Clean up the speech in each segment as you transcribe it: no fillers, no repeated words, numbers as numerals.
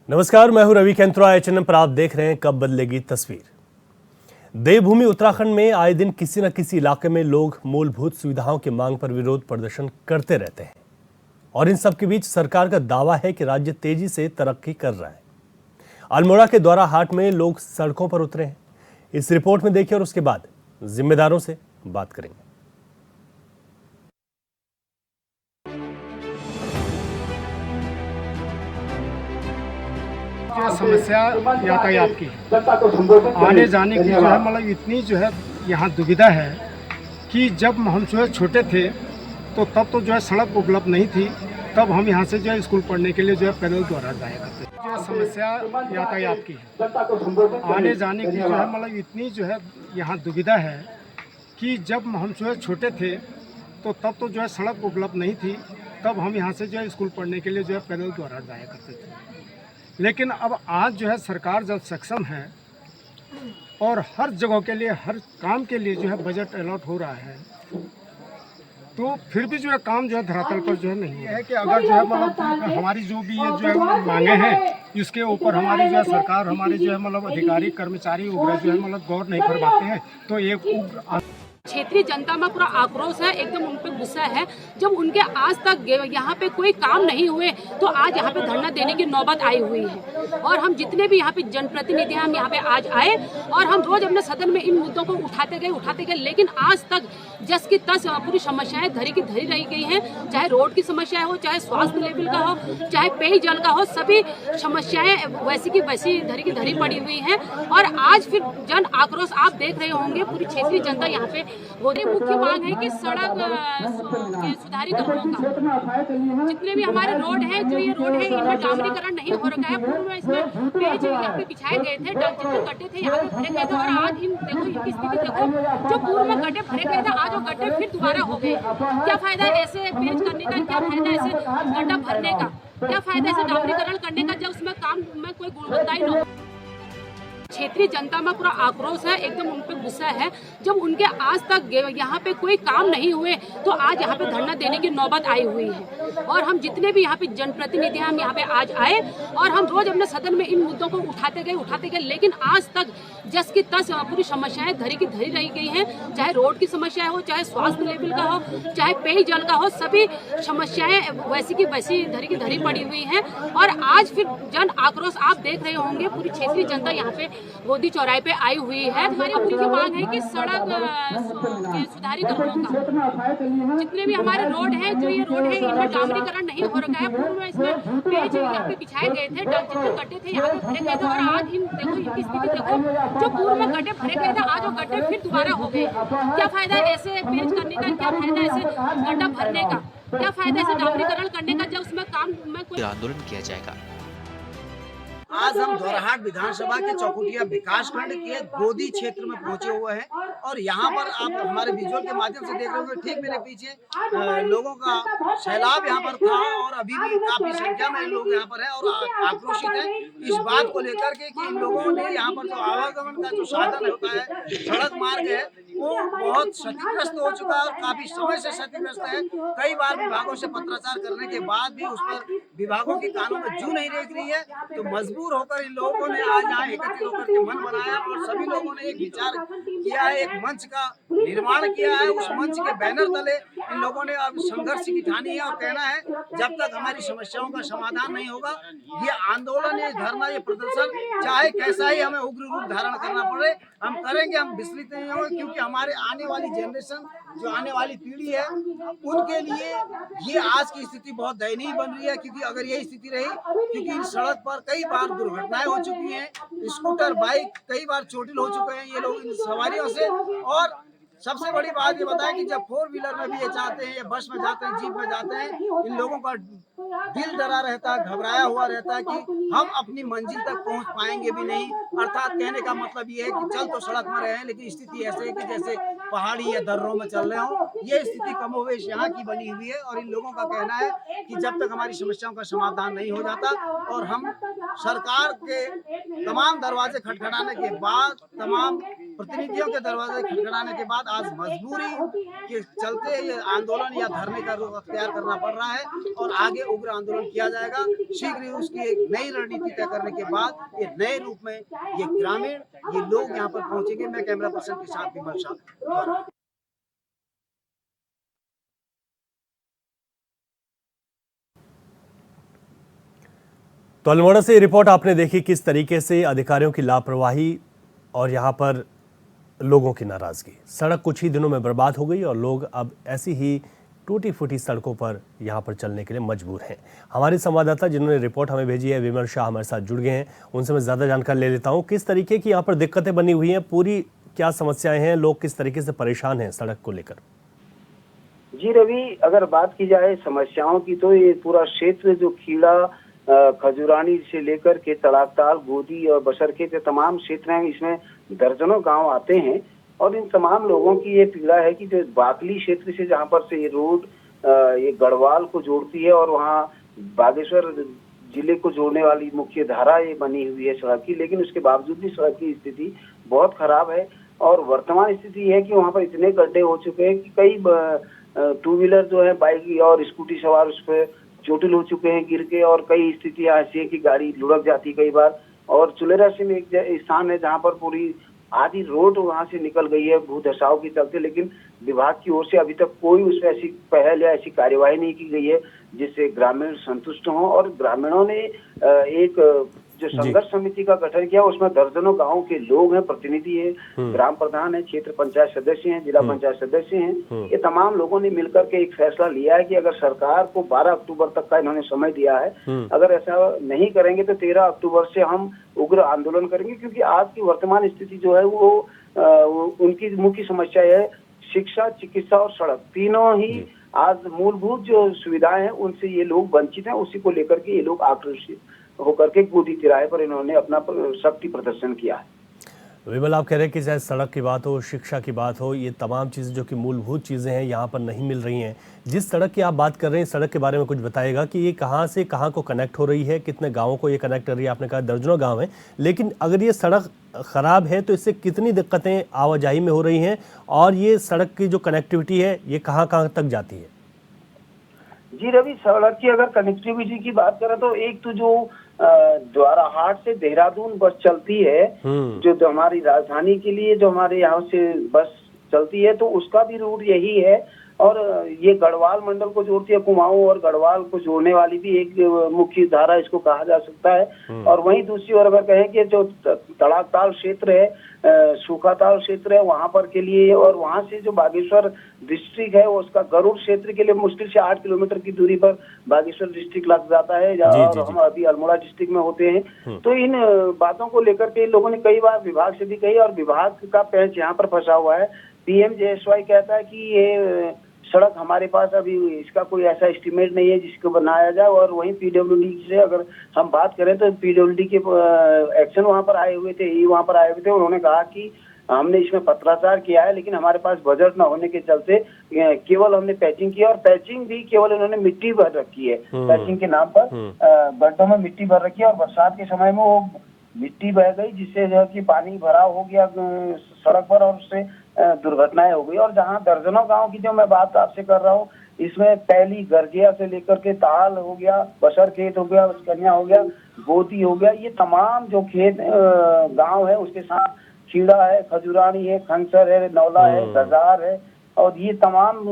नमस्कार, मैं हूं रवि कैंथ्रा। एचएनएम पर आप देख रहे हैं कब बदलेगी तस्वीर। देवभूमि उत्तराखंड में आए दिन किसी न किसी इलाके में लोग मूलभूत सुविधाओं की मांग पर विरोध प्रदर्शन करते रहते हैं और इन सब के बीच सरकार का दावा है कि राज्य तेजी से तरक्की कर रहा है। अल्मोड़ा के द्वारा हाट में लोग सड़कों पर उतरे हैं। इस रिपोर्ट में देखिए और उसके बाद जिम्मेदारों से बात करेंगे। समस्या यातायात की आने जाने की जो है मतलब इतनी जो है यहाँ दुविधा है कि जब हम जो है छोटे थे तो तब तो जो है सड़क उपलब्ध नहीं थी। तब हम यहाँ से जो है स्कूल पढ़ने के लिए जो है पैदल द्वारा जाया करते थे। जो है समस्या यातायात की आने जाने की जो है मतलब इतनी जो है यहाँ दुविधा है कि जब हम जो है छोटे थे तो तब तो जो है सड़क उपलब्ध नहीं थी। तब हम यहाँ से जो है स्कूल पढ़ने के लिए जो है पैदल द्वारा जाया करते थे। लेकिन अब आज जो है सरकार जब सक्षम है और हर जगह के लिए हर काम के लिए जो है बजट अलॉट हो रहा है, तो फिर भी जो है काम जो है धरातल पर जो है नहीं है कि अगर जो है मतलब हमारी जो भी ये जो है मांगे हैं इसके ऊपर हमारी जो है सरकार हमारे जो है मतलब अधिकारी कर्मचारी वगैरह जो है मतलब गौर नहीं कर पाते हैं, तो एक उग्र क्षेत्रीय जनता में पूरा आक्रोश है, एकदम उन पे गुस्सा है। जब उनके आज तक यहाँ पे कोई काम नहीं हुए तो आज यहाँ पे धरना देने की नौबत आई हुई है। और हम जितने भी यहाँ पे जनप्रतिनिधि हैं हम यहाँ पे आज आए और हम रोज अपने सदन में इन मुद्दों को उठाते गए, लेकिन आज तक जस की तस पूरी समस्याएं धरी की धरी रह गई हैं। चाहे रोड की समस्या हो, चाहे स्वास्थ्य लेवल का हो, चाहे पेयजल का हो, सभी समस्याएं वैसी की वैसी धरी की धरी पड़ी हुई हैं। और आज फिर जन आक्रोश आप देख रहे होंगे, पूरी क्षेत्रीय जनता यहाँ पे होने मुख्य मांग है कि सड़क के सुधारीकरण का जितने भी हमारे रोड है, जो ये रोड है इनमें डामरीकरण नहीं हो रखा है। पूर्व में इसमें पेज यहाँ पे बिछाए गए थे, जितने गड्ढे थे यहाँ पे भरे गए थे और आज इन देखो इनकी स्थिति देखो, जो पूर्व में गड्ढे भरे गए थे आज वो गड्ढे फिर दोबारा हो गए। क्या फायदा ऐसे पेज करने का, क्या फायदा ऐसे गड्ढा भरने का, क्या फायदा ऐसे डामरीकरण करने का जब उसमें काम में कोई गुणवत्ता ही न हो। क्षेत्रीय जनता में पूरा आक्रोश है, एकदम उन पे गुस्सा है। जब उनके आज तक यहाँ पे कोई काम नहीं हुए तो आज यहाँ पे धरना देने की नौबत आई हुई है। और हम जितने भी यहाँ पे जनप्रतिनिधि हैं हम यहाँ पे आज आए और हम रोज अपने सदन में इन मुद्दों को उठाते गए, लेकिन आज तक जस की तस पूरी समस्याएं धरी की धरी रह गई हैं। चाहे रोड की समस्या हो, चाहे स्वास्थ्य लेवल का हो, चाहे पेयजल का हो, सभी समस्याएं वैसी की वैसी धरी की धरी पड़ी हुई हैं। और आज फिर जन आक्रोश आप देख रहे होंगे, पूरी क्षेत्रीय जनता यहाँ पे गोदी चौराहे पे आई हुई है। हमारी मुख्य मांग है कि सड़क के सुधारीकरण का जितने भी हमारे रोड है, जो ये रोड है इनमें डामरीकरण नहीं हो रखा है। पूर्व में इसमें पेज यहाँ पे बिछाए गए थे, जितने गड्ढे थे यहाँ पे भरे गए थे और आज इन देखो इनकी स्थिति देखो, जो पूर्व में गड्ढे भरे गए थे आज वो गड्ढे फिर दोबारा हो गए। क्या फायदा ऐसे पेज करने का, क्या फायदा ऐसे गड्ढा भरने का, क्या फायदा ऐसे डामरीकरण करने का जब उसमें काम में कोई आंदोलन किया जाएगा। आज हम धौराहाट विधानसभा के चौकुटिया विकास खंड के गोदी क्षेत्र में पहुंचे हुए हैं और यहाँ पर आप हमारे विजुअल के माध्यम से देख रहे होंगे, ठीक मेरे पीछे लोगों का सैलाब यहाँ पर था और अभी भी काफी संख्या में लोग यहाँ पर हैं और आक्रोशित हैं इस बात को लेकर के कि इन लोगों ने यहाँ पर जो आवागमन का जो साधन होता है, सड़क मार्ग है, वो बहुत क्षतिग्रस्त हो चुका है और काफी समय से क्षतिग्रस्त है। कई बार विभागों से पत्राचार करने के बाद भी उस पर विभागों की कानों में जू नहीं रेख रही है। तो मजबूर होकर इन लोगों ने आज यहाँ एकत्रित होकर के मन बनाया और सभी लोगों ने एक विचार किया है, एक मंच का निर्माण किया है। उस मंच के बैनर तले इन लोगों ने अब संघर्ष की ठानी है और कहना है जब तक हमारी समस्याओं का समाधान नहीं होगा, ये आंदोलन, ये धरना, ये प्रदर्शन चाहे कैसा ही हमें उग्र रूप धारण करना पड़े हम करेंगे। हम विचलित नहीं होंगे क्योंकि हमारे आने वाली जनरेशन, जो आने वाली पीढ़ी है, उनके लिए ये आज की स्थिति बहुत दयनीय बन रही है। क्योंकि अगर यही स्थिति रही, क्योंकि इन सड़क पर कई बार दुर्घटनाएं हो चुकी हैं, स्कूटर बाइक कई बार चोटिल हो चुके हैं ये लोग इन सवारियों से। और सबसे बड़ी बात ये बताएं कि जब 4 व्हीलर में भी ये जाते हैं या बस में जाते हैं, जीप में जाते हैं, इन लोगों का दिल डरा रहता है, घबराया हुआ रहता है कि हम अपनी मंजिल तक पहुंच पाएंगे भी नहीं। अर्थात कहने का मतलब ये है कि चल तो सड़क में रहे हैं लेकिन स्थिति ऐसे है कि जैसे पहाड़ी या दर्रों में चल रहे हो। ये स्थिति कमोवेश यहाँ की बनी हुई है और इन लोगों का कहना है कि जब तक हमारी समस्याओं का समाधान नहीं हो जाता और हम सरकार के तमाम दरवाजे खटखटाने के बाद, तमाम प्रतिनिधियों के दरवाजे खटखटाने के बाद बाद आज मजबूरी के चलते ये आंदोलन या धरने का रुख अख्तियार करना पड़ रहा है और आगे उग्र आंदोलन किया जाएगा। शीघ्र ही उसकी एक नई रणनीति तय करने के बाद ये नए रूप में ये ग्रामीण ये लोग यहाँ पर पहुंचेंगे। मैं कैमरा पर्सन के साथ विमल शाह। तो अल्मोड़ा से रिपोर्ट आपने देखी, किस तरीके से अधिकारियों की लापरवाही और यहाँ पर लोगों की नाराजगी। सड़क कुछ ही दिनों में बर्बाद हो गई और लोग अब ऐसी ही टूटी फूटी सड़कों पर यहाँ पर चलने के लिए मजबूर हैं। हमारे संवाददाता जिन्होंने रिपोर्ट हमें भेजी है, विमल शाह, हमारे साथ जुड़ गए हैं। उनसे मैं ज़्यादा जानकारी ले लेता हूँ, किस तरीके की यहाँ पर दिक्कतें बनी हुई हैं, पूरी क्या समस्याएं हैं, लोग किस तरीके से परेशान हैं सड़क को लेकर। जी रवि, अगर बात की जाए समस्याओं की तो ये पूरा क्षेत्र जो खीड़ा खजुरानी से लेकर के तड़ाकताल, गोदी और बसरखेत के तमाम क्षेत्र हैं, इसमें दर्जनों गांव आते हैं और इन तमाम लोगों की ये पीड़ा है कि जो बाकली क्षेत्र से जहां पर से ये रोड ये गढ़वाल को जोड़ती है और वहां बागेश्वर जिले को जोड़ने वाली मुख्य धारा ये बनी हुई है सड़क की, लेकिन उसके बावजूद भी सड़क की स्थिति बहुत खराब है। और वर्तमान स्थिति है कि वहां पर इतने गड्ढे हो चुके हैं कि कई टू व्हीलर जो है, बाइक और स्कूटी सवार उस पर चोटिल हो चुके हैं गिर के, और कई स्थितियां ऐसी है कि गाड़ी लुढ़क जाती कई बार। और चुलेरासी में एक स्थान है जहां पर पूरी आधी रोड वहां से निकल गई है भू धसाव के चलते, लेकिन विभाग की ओर से अभी तक कोई उस पर ऐसी पहल या ऐसी कार्यवाही नहीं की गई है जिससे ग्रामीण संतुष्ट हों। और ग्रामीणों ने एक जो संघर्ष समिति का गठन किया, उसमें दर्जनों गांव के लोग हैं, प्रतिनिधि है, ग्राम प्रधान है, क्षेत्र पंचायत सदस्य हैं, जिला पंचायत सदस्य हैं। ये तमाम लोगों ने मिलकर के एक फैसला लिया है कि अगर सरकार को 12 अक्टूबर तक का इन्होंने समय दिया है, अगर ऐसा नहीं करेंगे तो 13 अक्टूबर से हम उग्र आंदोलन करेंगे। क्योंकि आज की वर्तमान स्थिति जो है वो उनकी मुख्य समस्या है शिक्षा, चिकित्सा और सड़क, तीनों ही आज मूलभूत जो सुविधाएं हैं उनसे ये लोग वंचित हैं। उसी को लेकर के ये लोग आक्रोशित होकर के गोदी तिराहे पर इन्होंने अपना शक्ति प्रदर्शन किया है। विमल, आप कह रहे हैं कि चाहे सड़क की बात हो, शिक्षा की बात हो, ये तमाम चीज़ें जो कि मूलभूत चीज़ें हैं यहाँ पर नहीं मिल रही हैं। जिस सड़क की आप बात कर रहे हैं, सड़क के बारे में कुछ बताइएगा कि ये कहाँ से कहाँ को कनेक्ट हो रही है, कितने गाँवों को ये कनेक्ट कर रही है। आपने कहा दर्जनों गाँव हैं, लेकिन अगर ये सड़क ख़राब है तो इससे कितनी दिक्कतें आवाजाही में हो रही हैं और ये सड़क की जो कनेक्टिविटी है ये कहाँ कहाँ तक जाती है? जी रवि, सड़क की अगर कनेक्टिविटी की बात करें तो एक तो जो द्वाराहाट से देहरादून बस चलती है, जो हमारी राजधानी के लिए जो हमारे यहाँ से बस चलती है, तो उसका भी रूट यही है। और ये गढ़वाल मंडल को जोड़ती है, कुमाऊं और गढ़वाल को जोड़ने वाली भी एक मुख्य धारा इसको कहा जा सकता है। और वहीं दूसरी ओर अगर कहें कि जो तड़ाकताल क्षेत्र है, सूखाताल क्षेत्र है, वहां पर के लिए, और वहां से जो बागेश्वर डिस्ट्रिक्ट है उसका गरुड़ क्षेत्र के लिए मुश्किल से 8 किलोमीटर की दूरी पर बागेश्वर डिस्ट्रिक्ट लग जाता है। और हम अभी अल्मोड़ा डिस्ट्रिक्ट में होते हैं। तो इन बातों को लेकर के लोगों ने कई बार विभाग से भी कही और विभाग का पेंच यहाँ पर फंसा हुआ है। PMJSY कहता है कि ये सड़क हमारे पास अभी इसका कोई ऐसा एस्टीमेट नहीं है जिसको बनाया जाए। और वहीं PWD से अगर हम बात करें तो PWD के एक्शन वहां पर आए हुए थे, वहां पर आए हुए थे, उन्होंने कहा कि हमने इसमें पत्राचार किया है, लेकिन हमारे पास बजट न होने के चलते केवल हमने पैचिंग की, और पैचिंग भी केवल इन्होंने मिट्टी भर रखी है। पैचिंग के नाम पर गड्ढों में मिट्टी भर रखी है और बरसात के समय में वो मिट्टी बह गई, जिससे जो कि पानी भराव हो गया सड़क पर और उससे दुर्घटनाएं हो गई। और जहां दर्जनों गांव की जो मैं बात आपसे कर रहा हूँ, इसमें पहली गर्जिया से लेकर के ताल हो गया, बसर खेत हो गया, कन्या हो गया, गोदी हो गया, ये तमाम जो खेत गांव है उसके साथ खीड़ा है, खजुरानी है, खनसर है, नौला है, गजार है, और ये तमाम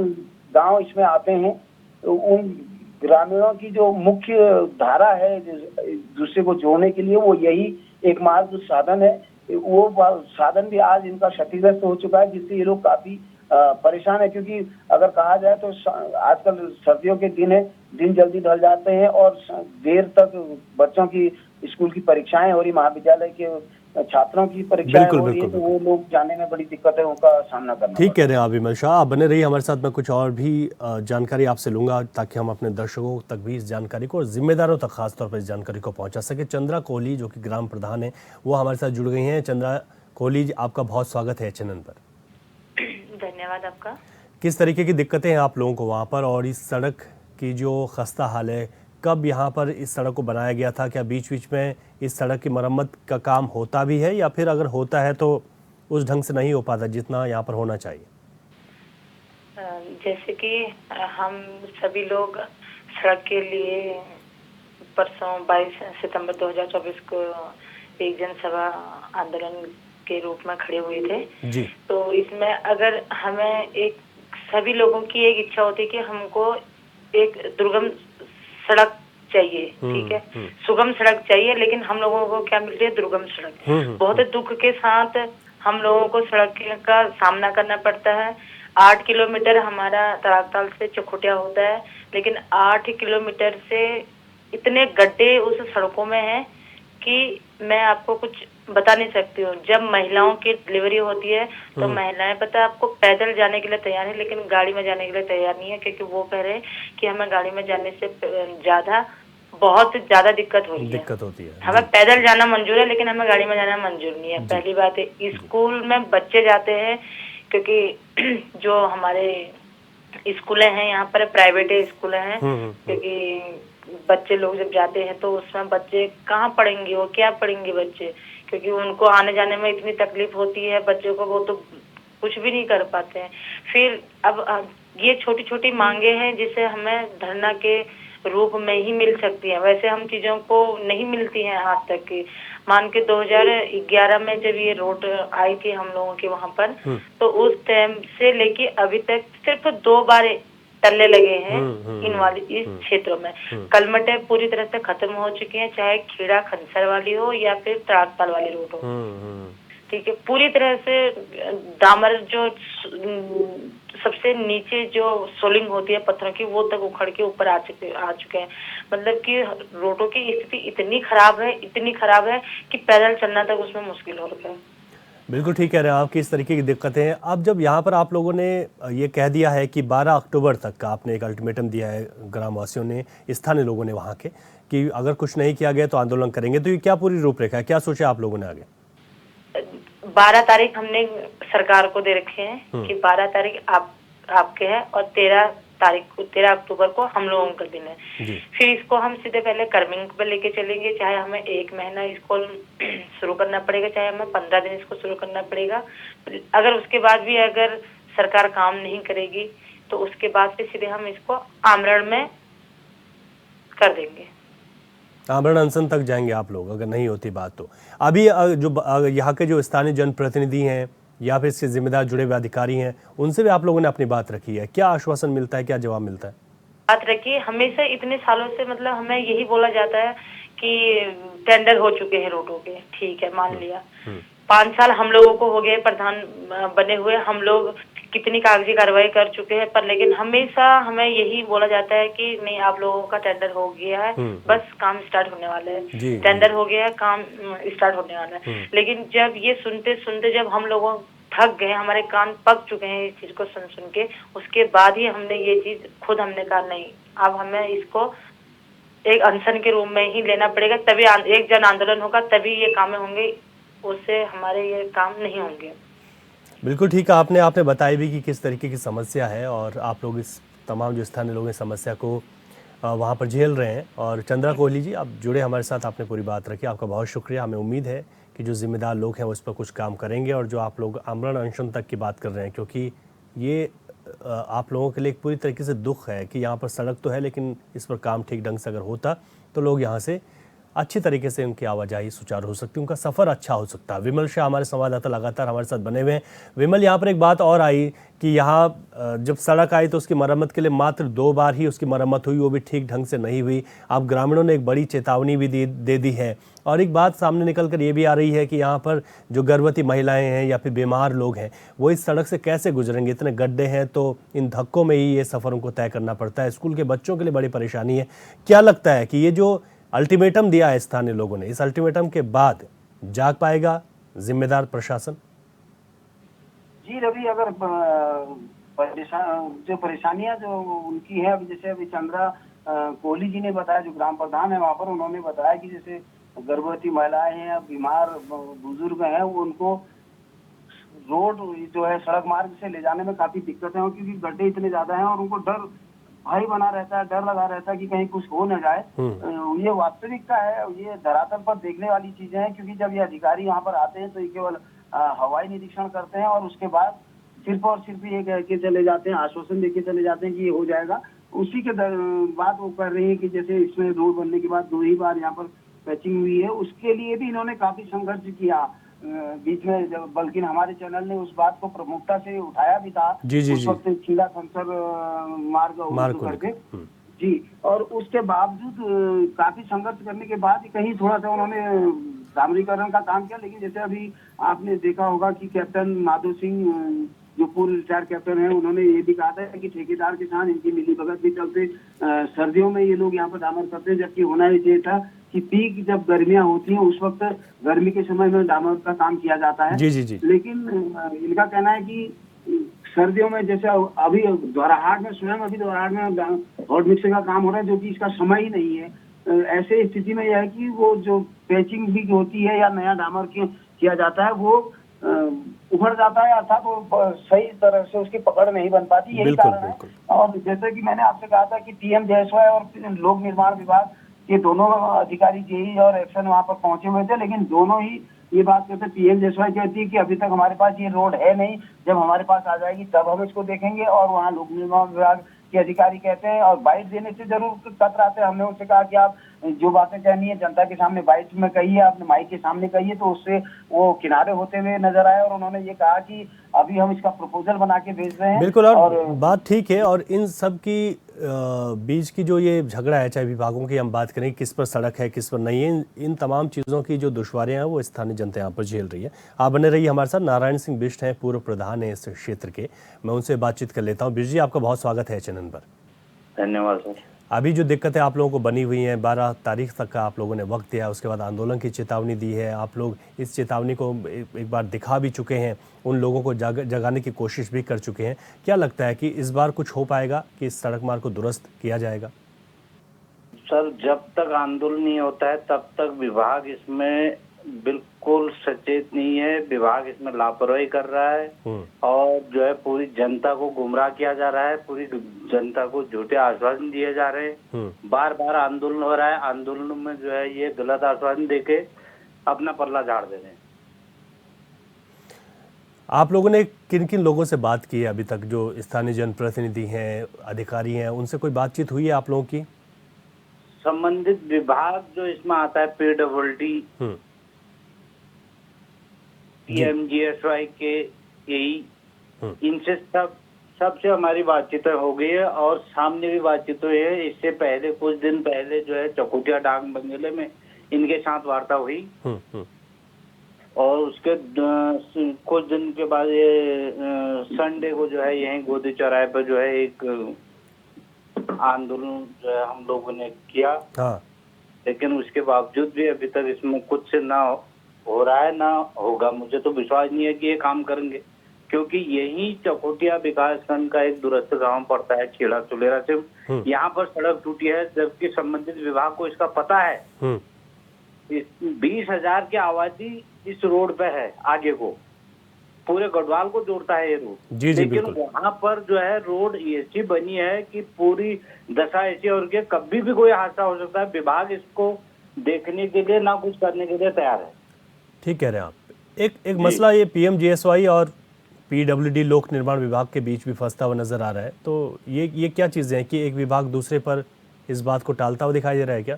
गांव इसमें आते हैं। तो उन ग्रामीणों की जो मुख्य धारा है दूसरे को जोड़ने के लिए, वो यही एक मार्ग साधन है। वो साधन भी आज इनका क्षतिग्रस्त हो चुका है, जिससे ये लोग काफी परेशान है। क्योंकि अगर कहा जाए तो आजकल सर्दियों के दिन है, दिन जल्दी ढल जाते हैं और देर तक बच्चों की स्कूल की परीक्षाएं हो रही, महाविद्यालय के छात्रों की परीक्षाएं हो रही है, तो वो लोग जाने में बड़ी दिक्कत है, उनका सामना करना। ठीक कह रहे हैं आप विमल शाह, आप बने रहिए हमारे साथ। मैं कुछ और भी जानकारी आपसे लूंगा ताकि हम अपने दर्शकों तक भी इस जानकारी को और जिम्मेदारों तक खासतौर पर इस जानकारी को पहुंचा सके। चंद्रा कोहली जो कि ग्राम प्रधान है, वो हमारे साथ जुड़ गई हैं। चंद्रा कोहली जी, आपका बहुत स्वागत है चैनल पर। धन्यवाद आपका। किस तरीके की दिक्कतें हैं आप लोगों को वहाँ पर, और इस सड़क की जो खस्ता हाल है, कब यहाँ पर इस सड़क को बनाया गया था? क्या बीच बीच में इस सड़क की मरम्मत का काम होता भी है, या फिर अगर होता है तो उस ढंग से नहीं हो पाता जितना यहाँ पर होना चाहिए? जैसे कि हम सभी लोग सड़क के लिए परसों 22 सितंबर 2024 को एक जनसभा आंदोलन के रूप में खड़े हुए थे। जी। तो इसमें अगर हमें एक सभी लोगों की एक इच्छा होती है कि हमको एक दुर्गम सड़क चाहिए, ठीक है, सुगम सड़क चाहिए, लेकिन हम लोगों को क्या मिलती है? दुर्गम सड़क। बहुत दुख के साथ हम लोगों को सड़क का सामना करना पड़ता है। 8 किलोमीटर हमारा तराकताल से चकोटिया होता है, लेकिन 8 किलोमीटर से इतने गड्ढे उस सड़कों में हैं कि मैं आपको कुछ बता नहीं सकती हूँ। जब महिलाओं की डिलीवरी होती है तो महिलाएं पता है आपको पैदल जाने के लिए तैयार है, लेकिन गाड़ी में जाने के लिए तैयार नहीं है, क्योंकि वो कह रहे हैं कि हमें गाड़ी में जाने से बहुत ज्यादा दिक्कत हो रही है। दिक्कत होती है। हमें पैदल जाना मंजूर है, लेकिन हमें गाड़ी में जाना मंजूर नहीं है। पहली बात है, स्कूल में बच्चे जाते हैं, क्योंकि जो हमारे स्कूलें हैं यहाँ पर प्राइवेट स्कूलें हैं, क्योंकि बच्चे लोग जब जाते हैं तो उसमें बच्चे कहाँ पढ़ेंगे, वो क्या पढ़ेंगे बच्चे, क्योंकि उनको आने जाने में इतनी तकलीफ होती है बच्चों को, वो तो कुछ भी नहीं कर पाते हैं। फिर अब ये छोटी छोटी मांगे हैं जिसे हमें धरना के रूप में ही मिल सकती है, वैसे हम चीजों को नहीं मिलती हैं आज तक की। मान के 2011 में जब ये रोड आई थी हम लोगों के वहां पर, तो उस टाइम से लेके अभी तक सिर्फ 2 बार टल्ले लगे हैं इस क्षेत्रों में। कलमटे पूरी तरह से खत्म हो चुकी हैं, चाहे खेड़ा खनसर वाली हो या फिर तराकताल वाली रोड हो, ठीक है। पूरी तरह से डामर जो सबसे नीचे जो सोलिंग होती है पत्थरों की, वो तक उखड़ के ऊपर आ चुके हैं। मतलब कि रोडों की स्थिति इतनी खराब है कि पैदल चलना तक उसमें मुश्किल हो रहा है। बिल्कुल ठीक कह रहे हैं आप कि इस तरीके की दिक्कतें हैं। अब जब यहाँ पर आप लोगों ने ये कह दिया है कि 12 अक्टूबर तक का आपने एक अल्टीमेटम दिया है ग्रामवासियों ने, स्थानीय लोगों ने वहाँ के, कि अगर कुछ नहीं किया गया तो आंदोलन करेंगे, तो ये क्या पूरी रूपरेखा है, क्या सोचा आप लोगों ने आगे? 12 तारीख हमने सरकार को दे रखे हैं कि 12 तारीख आपके है और 13 अक्टूबर को हम लोगों का दिन है। फिर इसको हम सीधे पहले कर्मिंग पे लेके चलेंगे, चाहे हमें 1 महीना इसको शुरू करना पड़ेगा, चाहे हमें 15 दिन इसको शुरू करना पड़ेगा। अगर उसके बाद भी अगर सरकार काम नहीं करेगी तो उसके बाद फिर सीधे हम इसको आमरण में कर देंगे। आमरण अनशन तक जाएंगे आप लोग अगर नहीं होती बात तो? अभी जो यहाँ के जो स्थानीय जनप्रतिनिधि हैं या फिर इससे जिम्मेदार जुड़े हुए अधिकारी हैं, उनसे भी आप लोगों ने अपनी बात रखी है? क्या आश्वासन मिलता है, क्या जवाब मिलता है? बात रखी हमेशा इतने सालों से, मतलब हमें यही बोला जाता है कि टेंडर हो चुके हैं रोडों के, ठीक है, मान लिया। 5 साल हम लोगों को हो गए प्रधान बने हुए, हम लोग कितनी कागजी कार्रवाई कर चुके हैं, पर लेकिन हमेशा हमें यही बोला जाता है कि नहीं, आप लोगों का टेंडर हो गया है, बस काम स्टार्ट होने वाला है, टेंडर हो गया है, काम स्टार्ट होने वाला है। लेकिन जब ये सुनते सुनते जब हम लोगों थक गए, हमारे कान पक चुके हैं इस चीज को सुन सुन के, उसके बाद ही हमने ये चीज खुद हमने कहा नहीं, अब हमें इसको एक अनशन के रूप में ही लेना पड़ेगा, तभी एक जन आंदोलन होगा, तभी ये काम होंगे, उससे हमारे ये काम नहीं होंगे। बिल्कुल ठीक है, आपने बताया भी कि किस तरीके की समस्या है और आप लोग इस तमाम जो स्थानीय लोग इस समस्या को वहाँ पर झेल रहे हैं। और चंद्रा कोहली जी, आप जुड़े हमारे साथ, आपने पूरी बात रखी, आपका बहुत शुक्रिया। हमें उम्मीद है कि जो जिम्मेदार लोग हैं वो इस पर कुछ काम करेंगे और जो आप लोग आमरण अनशन तक की बात कर रहे हैं, क्योंकि ये आप लोगों के लिए एक पूरी तरीके से दुख है कि यहाँ पर सड़क तो है लेकिन इस पर काम ठीक ढंग से अगर होता तो लोग यहाँ से अच्छी तरीके से उनकी आवाजाही सुचारू हो सकती, उनका सफ़र अच्छा हो सकता। विमल शाह हमारे संवाददाता लगातार हमारे साथ बने हुए हैं। विमल, यहाँ पर एक बात और आई कि यहाँ जब सड़क आई तो उसकी मरम्मत के लिए मात्र 2 बार ही उसकी मरम्मत हुई, वो भी ठीक ढंग से नहीं हुई। अब ग्रामीणों ने एक बड़ी चेतावनी भी दे दी है और एक बात सामने निकल कर ये भी आ रही है कि यहाँ पर जो गर्भवती महिलाएं हैं या फिर बीमार लोग हैं वो इस सड़क से कैसे गुजरेंगे? इतने गड्ढे हैं तो इन धक्कों में ही ये सफ़र उनको तय करना पड़ता है। स्कूल के बच्चों के लिए बड़ी परेशानी है। क्या लगता है कि ये जो अल्टीमेटम दिया है स्थानीय लोगों ने, इस अल्टीमेटम के बाद जाग पाएगा जिम्मेदार प्रशासन? जी रवि, अगर जो परेशानियां जो उनकी है, अभी जैसे अभी चंद्रा कोहली जी ने बताया, जो ग्राम प्रधान है वहाँ पर, उन्होंने बताया कि जैसे गर्भवती महिलाएं हैं या बीमार बुजुर्ग हैं, वो उनको रोड जो है सड़क मार्ग से ले जाने में काफी दिक्कत है, क्योंकि गड्ढे इतने ज्यादा हैं और उनको डर भय बना रहता है, डर लगा रहता है कि कहीं कुछ हो न जाए। ये वास्तविकता है, ये धरातल पर देखने वाली चीजें हैं, क्योंकि जब ये अधिकारी यहाँ पर आते हैं तो ये केवल हवाई निरीक्षण करते हैं और उसके बाद सिर्फ और सिर्फ ये कह के चले जाते हैं, आश्वासन देके चले जाते हैं कि ये हो जाएगा। उसी के बाद वो कर रही है कि जैसे इसमें रोड बनने के बाद 2 ही बार यहाँ पर पैचिंग हुई है, उसके लिए भी इन्होंने काफी संघर्ष किया बीच में, जब बल्कि हमारे चैनल ने उस बात को प्रमुखता से उठाया भी था उस वक्त खीला खंसर मार्ग करके जी। और उसके बावजूद काफी संघर्ष करने के बाद कहीं थोड़ा सा उन्होंने सामरीकरण का काम किया। लेकिन जैसे अभी आपने देखा होगा कि कैप्टन माधो सिंह जो पूर्व रिटायर्ड कैप्टन है, उन्होंने ये भी कहा था कि ठेकेदार के साथ इनकी मिलीभगत के चलते सर्दियों में ये लोग यहाँ पर डामर करते हैं, जबकि होना ही चाहिए था कि पीक जब गर्मियां होती हैं उस वक्त गर्मी के समय में डामर का काम किया जाता है। जी। लेकिन इनका कहना है कि सर्दियों में जैसे अभी द्वाराहाट में स्वयं अभी द्वाराहाट में हॉट मिक्सिंग का काम हो रहा है, जो कि इसका समय ही नहीं है। ऐसे स्थिति में यह है कि वो जो पैचिंग भी होती है या नया डामर किया जाता है वो उभड़ जाता है, अर्थात वो सही तरह से उसकी पकड़ नहीं बन पाती, यही कारण है। और जैसे कि मैंने आपसे कहा था कि पीएमजेएसवाई और लोक निर्माण विभाग के दोनों अधिकारी जेई और एक्शन वहां पर पहुंचे हुए थे, लेकिन दोनों ही ये बात कहते, पीएमजेएसवाई कहती है कि अभी तक हमारे पास ये रोड है नहीं, जब हमारे पास आ जाएगी तब हम इसको देखेंगे। और वहाँ लोक निर्माण विभाग के अधिकारी कहते हैं और बाइट देने से जरूर कतराते हैं। हमने उनसे कहा कि आप जो बातें कहनी है जनता के सामने बाइट में कहिए, आपने माइक के सामने कहिए, तो उससे वो किनारे होते हुए नजर आए। और उन्होंने ये कहा कि अभी हम इसका प्रपोजल बना के भेज रहे हैं। बिल्कुल, और बात ठीक है। और इन सब की बीच की जो ये झगड़ा है, चाहे विभागों की हम बात करें, किस पर सड़क है किस पर नहीं है, इन तमाम चीज़ों की जो दुश्वारियां हैं वो स्थानीय जनता यहाँ पर झेल रही है। आप बने रहिए हमारे साथ। नारायण सिंह बिष्ट हैं, पूर्व प्रधान है इस क्षेत्र के, मैं उनसे बातचीत कर लेता हूँ। बिष्ट जी, आपका बहुत स्वागत है चैनल पर। धन्यवाद सर। अभी जो दिक्कतें आप लोगों को बनी हुई हैं, 12 तारीख तक का आप लोगों ने वक्त दिया, उसके बाद आंदोलन की चेतावनी दी है। आप लोग इस चेतावनी को एक बार दिखा भी चुके हैं, उन लोगों को जगाने की कोशिश भी कर चुके हैं। क्या लगता है कि इस बार कुछ हो पाएगा कि इस सड़क मार्ग को दुरुस्त किया जाएगा? सर, जब तक आंदोलन नहीं होता है तब तक विभाग इसमें बिल्कुल सचेत नहीं है। विभाग इसमें लापरवाही कर रहा है और जो है पूरी जनता को गुमराह किया जा रहा है, पूरी जनता को झूठे आश्वासन दिए जा रहे हैं। बार बार आंदोलन हो रहा है, आंदोलन में जो है ये गलत आश्वासन देके अपना पल्ला झाड़ दे रहे हैं। आप लोगों ने किन किन लोगों से बात की है अभी तक? जो स्थानीय जनप्रतिनिधि हैं, अधिकारी हैं, उनसे कोई बातचीत हुई है आप लोगों की? संबंधित विभाग जो इसमें आता है, PWD, PMGSY के यही, इनसे सबसे हमारी बातचीत हो गई है और सामने भी बातचीत हुई है। इससे पहले कुछ दिन पहले जो है चकोटिया डाक बंगले में इनके साथ वार्ता हुई और उसके कुछ दिन के बाद ये संडे को जो है यहीं गोदी चौराहे पर जो है एक आंदोलन जो है हम लोगों ने किया। लेकिन उसके बावजूद भी अभी तक इसमें कुछ ना हो रहा है ना होगा। मुझे तो विश्वास नहीं है कि ये काम करेंगे, क्योंकि यही चकोटिया विकास खंड का एक दूरस्थ गांव पड़ता है, खेड़ा चुलेरा से। यहाँ पर सड़क टूटी है, जबकि संबंधित विभाग को इसका पता है। 20,000 की आबादी इस रोड पे है, आगे को पूरे गढ़वाल को जोड़ता है ये रोड। लेकिन वहाँ पर जो है रोड ऐसी बनी है कि पूरी दशा ऐसी और के कभी भी कोई हादसा हो सकता है। विभाग इसको देखने के लिए ना कुछ करने के लिए तैयार है। ठीक कह रहे हैं आप। एक मसला ये PMGSY और PWD लोक निर्माण विभाग के बीच भी फंसता हुआ नजर आ रहा है। तो ये क्या चीजें हैं कि एक विभाग दूसरे पर इस बात को टालता हुआ दिखाई दे रहा है क्या?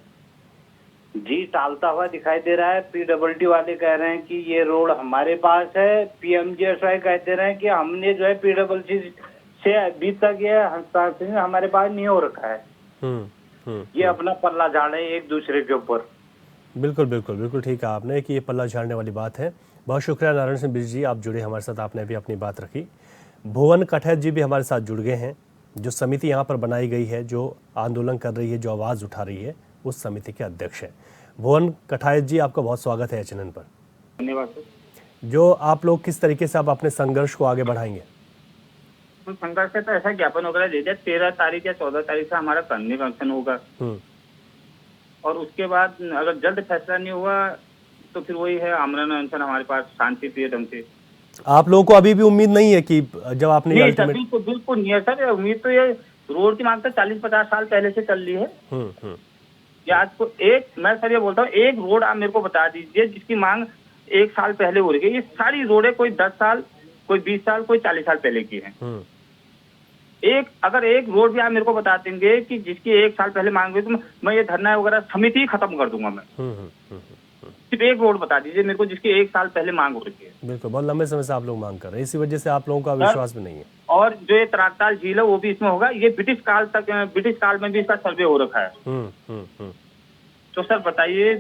जी, टालता हुआ दिखाई दे रहा है। PWD वाले कह रहे हैं कि ये रोड हमारे पास है, PMGSY कहते रहे हैं कि हमने जो है PWD से अभी तक ये हस्ताक्षर हमारे पास नहीं हो रखा है। ये अपना पल्ला झाड़े एक दूसरे के ऊपर। बिल्कुल ठीक है आपने कि ये पल्ला झाड़ने वाली बात है। बहुत शुक्रिया नारायण सिंह बिष्ट जी, आप जुड़े हमारे साथ, आपने भी अपनी बात रखी। भुवन कठैत जी भी हमारे साथ जुड़ गए हैं, जो समिति यहाँ पर बनाई गई है, जो आंदोलन कर रही है, जो आवाज़ उठा रही है, उस समिति के अध्यक्ष हैं। भुवन कठैत जी, आपका बहुत स्वागत है चैनल पर। धन्यवाद सर। जो आप लोग किस तरीके से आप अपने संघर्ष को आगे बढ़ाएंगे? संघर्ष का तो ऐसा ज्ञापन वगैरह दे दिया, 13 तारीख या 14 तारीख से हमारा करने फंक्शन होगा और उसके बाद अगर जल्द फैसला नहीं हुआ तो फिर वही है आमरण अनशन हमारे पास शांति प्रिय ढंग से। आप लोगों को अभी भी उम्मीद नहीं है कि जब आपने बिल्कुल नहीं है सर, उम्मीद तो ये रोड की मांग तो 40-50 साल पहले से चल रही है। आज को मैं सर ये बोलता हूँ, एक रोड आप मेरे को बता दीजिए जिसकी मांग 1 साल पहले हो रही है। ये सारी रोडें कोई 10 साल कोई 20 साल, कोई 40 साल पहले की है। अगर एक रोड भी आप मेरे को बता देंगे कि जिसकी 1 साल पहले मांग हुई, तो मैं ये धरना वगैरह समिति ही खत्म कर दूंगा। मैं सिर्फ एक रोड बता दीजिए मेरे को जिसकी 1 साल पहले मांग हो रही है। बिल्कुल, बहुत लंबे समय से आप लोग मांग कर रहे हैं, इसी वजह से आप लोगों का विश्वास भी नहीं है। और जो ये तराताल झील है वो भी इसमें होगा। ये ब्रिटिश काल में भी इसका सर्वे हो रखा है। तो सर बताइए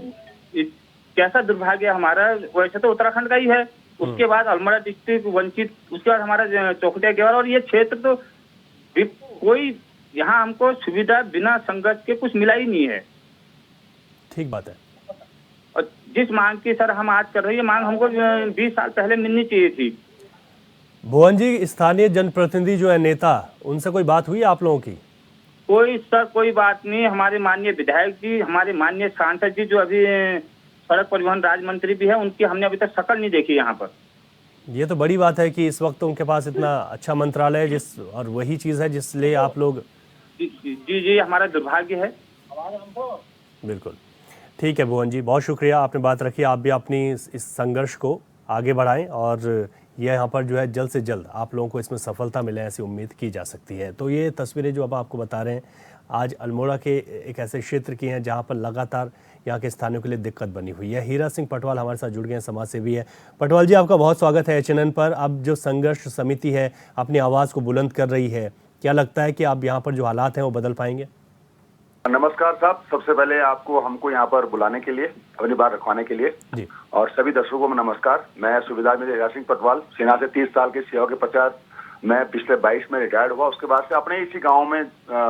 कैसा दुर्भाग्य हमारा। वैसे तो उत्तराखंड का ही है, उसके बाद अल्मोड़ा डिस्ट्रिक्ट वंचित, उसके बाद हमारा चौखुटिया गेवर, और ये क्षेत्र तो कोई यहाँ हमको सुविधा बिना संघर्ष के कुछ मिला ही नहीं है। ठीक बात है। और जिस मांग की सर हम आज कर रहे हैं, ये मांग हमको 20 साल पहले मिलनी चाहिए थी। भुवन जी, स्थानीय जनप्रतिनिधि जो है, नेता, उनसे कोई बात हुई आप लोगों की? कोई बात नहीं। हमारे माननीय विधायक जी, हमारे माननीय सांसद जी जो अभी सड़क परिवहन राज्य मंत्री भी है, उनकी हमने अभी तक शक्ल नहीं देखी यहाँ पर। ये तो बड़ी बात है कि इस वक्त उनके पास इतना अच्छा मंत्रालय है, और वही चीज है जिसलिए आप लोग। जी हमारा दुर्भाग्य है। बिल्कुल ठीक है भुवन जी, बहुत शुक्रिया, आपने बात रखी। आप भी अपनी इस संघर्ष को आगे बढ़ाएं और ये यहाँ पर जो है जल्द से जल्द आप लोगों को इसमें सफलता मिले, ऐसी उम्मीद की जा सकती है। तो ये तस्वीरें जो अब आपको बता रहे हैं, आज अल्मोड़ा के एक ऐसे क्षेत्र की हैं जहाँ पर लगातार यहाँ के स्थानियों के लिए दिक्कत बनी हुई है। हीरा सिंह पटवाल हमारे साथ जुड़ गए हैं, समाज सेवी है। पटवाल जी, आपका बहुत स्वागत है HNN पर। अब जो संघर्ष समिति है अपनी आवाज़ को बुलंद कर रही है, क्या लगता है कि आप यहाँ पर जो हालात हैं वो बदल पाएंगे? नमस्कार साहब, सबसे पहले आपको हमको यहाँ पर बुलाने के लिए, अपनी बात रखवाने के लिए जी, और सभी दर्शकों को नमस्कार। मैं सुबेदार मेजर हीरा सिंह पटवाल, सेना से 30 साल की सेवा के पश्चात मैं पिछले 22 में रिटायर्ड हुआ। उसके बाद से अपने इसी गांव में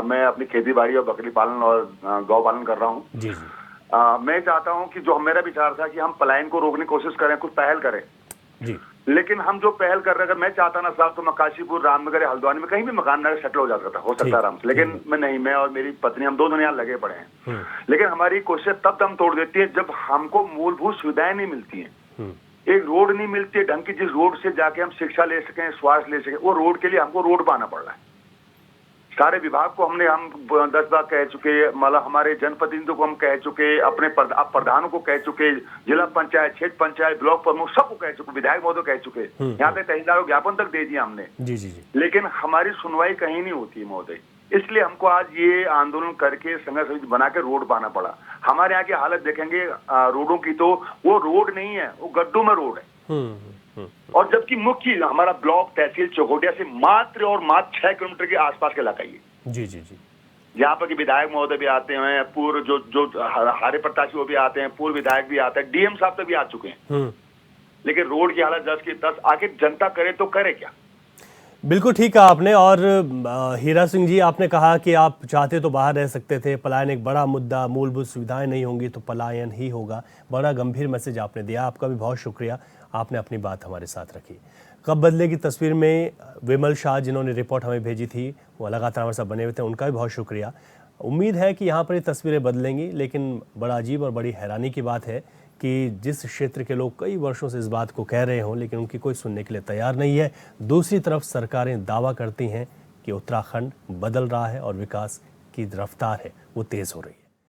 मैं अपनी खेती बाड़ी और बकरी पालन और गौ पालन कर रहा हूँ। जी मैं चाहता हूँ कि जो मेरा विचार था कि हम पलायन को रोकने की कोशिश करें, कुछ पहल करें जी, लेकिन हम जो पहल कर रहे हैं, अगर मैं चाहता ना साहब तो मैं काशीपुर, रामनगर या हल्द्वानी में कहीं भी मकान नगर सेटल हो जाता था, हो सकता आराम से, लेकिन मैं नहीं, मैं और मेरी पत्नी हम दोनों यहाँ लगे पड़े हैं। लेकिन हमारी कोशिश तब दम तोड़ देती है जब हमको मूलभूत सुविधाएं नहीं मिलती हैं। एक रोड नहीं मिलती है ढंग की, जिस रोड से जाके हम शिक्षा ले सकें, स्वास्थ्य ले सकें, वो रोड के लिए हमको रोड पाना पड़ रहा है। सारे विभाग को हम 10 बार कह चुके, मतलब हमारे जनप्रतिनिधियों को हम कह चुके, अपने प्रधानों को कह चुके, जिला पंचायत, क्षेत्र पंचायत, ब्लॉक प्रमुख सबको कह चुके, विधायक महोदय कह चुके, यहाँ पे तहसीलदार को ज्ञापन तक दे दिया हमने। जी, लेकिन हमारी सुनवाई कहीं नहीं होती महोदय। इसलिए हमको आज ये आंदोलन करके संघर्ष समिति बना के रोड पाना पड़ा। हमारे यहाँ की हालत देखेंगे रोडों की, तो वो रोड नहीं है, वो गड्ढों में रोड है। और जबकि मुख्य हमारा ब्लॉक तहसील चौखुटिया से मात्र 6 किलोमीटर के आसपास के इलाका ही है। जी, यहाँ पर विधायक महोदय भी आते हैं, पूर्व जो हारे प्रत्याशी वो भी आते हैं, पूर्व विधायक भी आते हैं, DM साहब तो भी आ चुके हैं। लेकिन रोड की हालत 10 की 10, आखिर जनता करे तो करे क्या? बिल्कुल ठीक कहा आपने। और हीरा सिंह जी, आपने कहा कि आप चाहते तो बाहर रह सकते थे, पलायन एक बड़ा मुद्दा, मूलभूत सुविधाएं नहीं होंगी तो पलायन ही होगा। बड़ा गंभीर मैसेज आपने दिया, आपका भी बहुत शुक्रिया, आपने अपनी बात हमारे साथ रखी। कब बदलेगी तस्वीर में विमल शाह, जिन्होंने रिपोर्ट हमें भेजी थी, वो लगातार हमारे साथ बने हुए थे, उनका भी बहुत शुक्रिया। उम्मीद है कि यहाँ पर ये तस्वीरें बदलेंगी, लेकिन बड़ा अजीब और बड़ी हैरानी की बात है कि जिस क्षेत्र के लोग कई वर्षों से इस बात को कह रहे हों, लेकिन उनकी कोई सुनने के लिए तैयार नहीं है। दूसरी तरफ सरकारें दावा करती हैं कि उत्तराखंड बदल रहा है और विकास की रफ्तार है वो तेज़ हो रही है।